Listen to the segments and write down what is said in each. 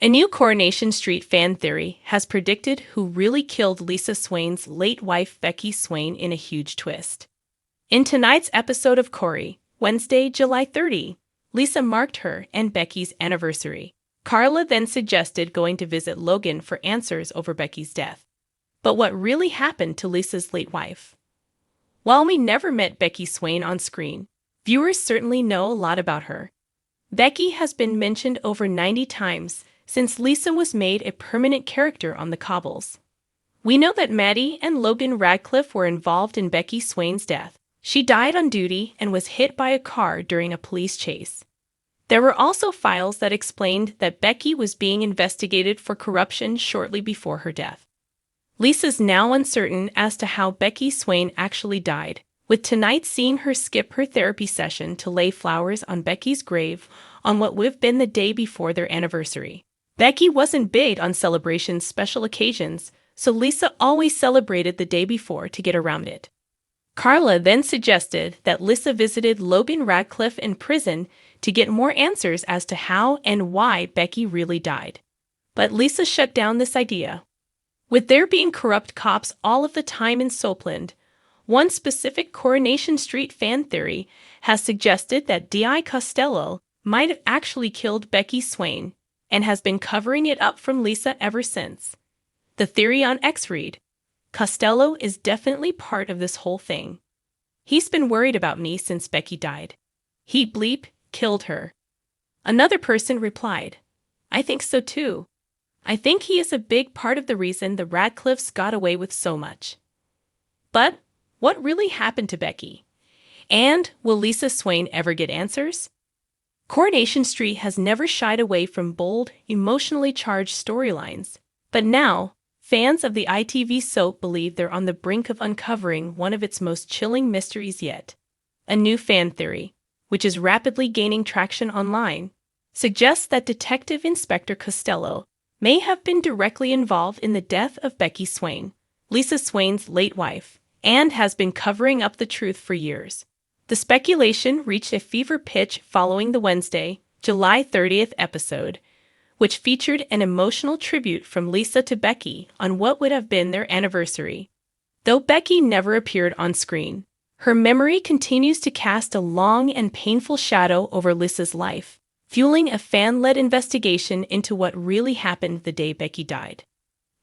A new Coronation Street fan theory has predicted who really killed Lisa Swain's late wife Becky Swain in a huge twist. In tonight's episode of Corey, Wednesday, July 30, Lisa marked her and Becky's anniversary. Carla then suggested going to visit Logan for answers over Becky's death. But what really happened to Lisa's late wife? While we never met Becky Swain on screen, viewers certainly know a lot about her. Becky has been mentioned over 90 times since Lisa was made a permanent character on the cobbles. We know that Maddie and Logan Radcliffe were involved in Becky Swain's death. She died on duty and was hit by a car during a police chase. There were also files that explained that Becky was being investigated for corruption shortly before her death. Lisa's now uncertain as to how Becky Swain actually died, with tonight seeing her skip her therapy session to lay flowers on Becky's grave on what would have been the day before their anniversary. Becky wasn't big on celebrating special occasions, so Lisa always celebrated the day before to get around it. Carla then suggested that Lisa visited Logan Radcliffe in prison to get more answers as to how and why Becky really died. But Lisa shut down this idea. With there being corrupt cops all of the time in Salford, one specific Coronation Street fan theory has suggested that D.I. Costello might have actually killed Becky Swain and has been covering it up from Lisa ever since. The theory on X read, Costello is definitely part of this whole thing. He's been worried about me since Becky died. He killed her. Another person replied, I think so too. I think he is a big part of the reason the Radcliffes got away with so much. But what really happened to Becky? And will Lisa Swain ever get answers? Coronation Street has never shied away from bold, emotionally charged storylines, but now, fans of the ITV soap believe they're on the brink of uncovering one of its most chilling mysteries yet. A new fan theory, which is rapidly gaining traction online, suggests that Detective Inspector Costello may have been directly involved in the death of Becky Swain, Lisa Swain's late wife, and has been covering up the truth for years. The speculation reached a fever pitch following the Wednesday, July 30th episode, which featured an emotional tribute from Lisa to Becky on what would have been their anniversary. Though Becky never appeared on screen, her memory continues to cast a long and painful shadow over Lisa's life, fueling a fan-led investigation into what really happened the day Becky died.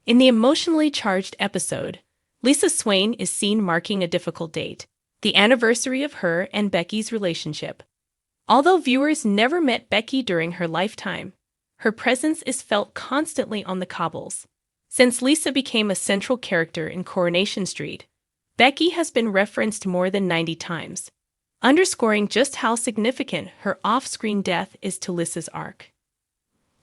In the emotionally charged episode, Lisa Swain is seen marking a difficult date, the anniversary of her and Becky's relationship. Although viewers never met Becky during her lifetime, her presence is felt constantly on the cobbles. Since Lisa became a central character in Coronation Street, Becky has been referenced more than 90 times, underscoring just how significant her off-screen death is to Lisa's arc.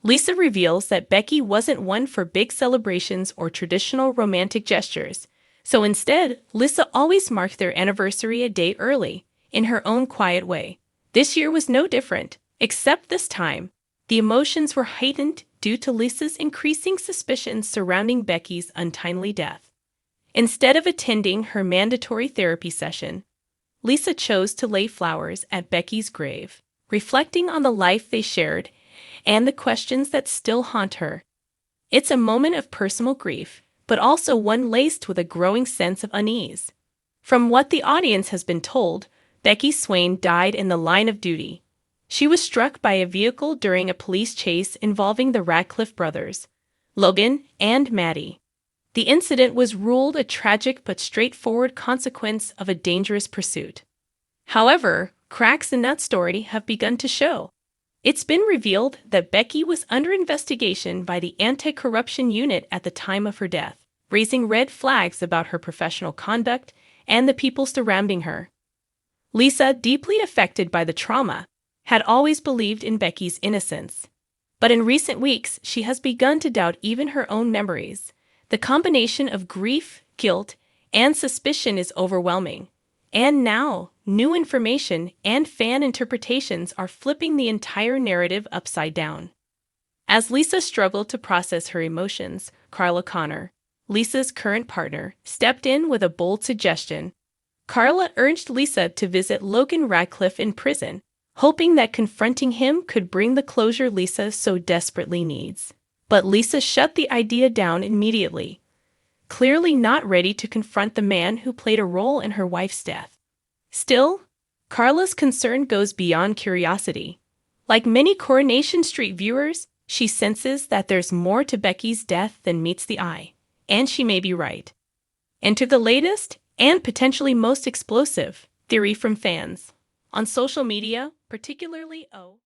Lisa reveals that Becky wasn't one for big celebrations or traditional romantic gestures, so instead, Lisa always marked their anniversary a day early, in her own quiet way. This year was no different, except this time, the emotions were heightened due to Lisa's increasing suspicions surrounding Becky's untimely death. Instead of attending her mandatory therapy session, Lisa chose to lay flowers at Becky's grave, reflecting on the life they shared and the questions that still haunt her. It's a moment of personal grief, but also one laced with a growing sense of unease. From what the audience has been told, Becky Swain died in the line of duty. She was struck by a vehicle during a police chase involving the Radcliffe brothers, Logan and Maddie. The incident was ruled a tragic but straightforward consequence of a dangerous pursuit. However, cracks in that story have begun to show. It's been revealed that Becky was under investigation by the anti-corruption unit at the time of her death, raising red flags about her professional conduct and the people surrounding her. Lisa, deeply affected by the trauma, had always believed in Becky's innocence. But in recent weeks, she has begun to doubt even her own memories. The combination of grief, guilt, and suspicion is overwhelming. And now, new information and fan interpretations are flipping the entire narrative upside down. As Lisa struggled to process her emotions, Carla Connor, Lisa's current partner, stepped in with a bold suggestion. Carla urged Lisa to visit Logan Radcliffe in prison, hoping that confronting him could bring the closure Lisa so desperately needs. But Lisa shut the idea down immediately, clearly not ready to confront the man who played a role in her wife's death. Still, Carla's concern goes beyond curiosity. Like many Coronation Street viewers, she senses that there's more to Becky's death than meets the eye, and she may be right. Enter the latest, and potentially most explosive, theory from fans. On social media, particularly